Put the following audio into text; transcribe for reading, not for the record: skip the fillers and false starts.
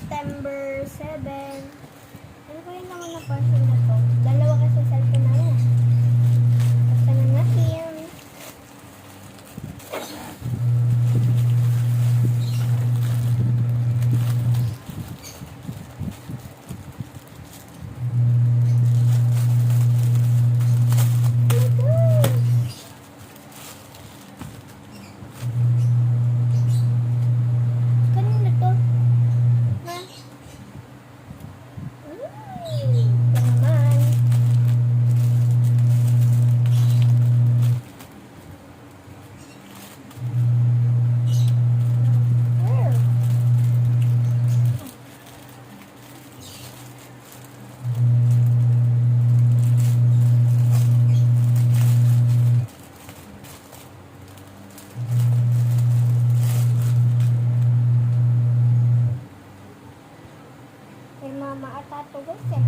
September 7. Ano ko yung naman na parcel na to? Dalawa kasi cellphone na yan. Basta na natin. Kanina to? Ha? Ito naman. Where? Kay mama ata to guys eh.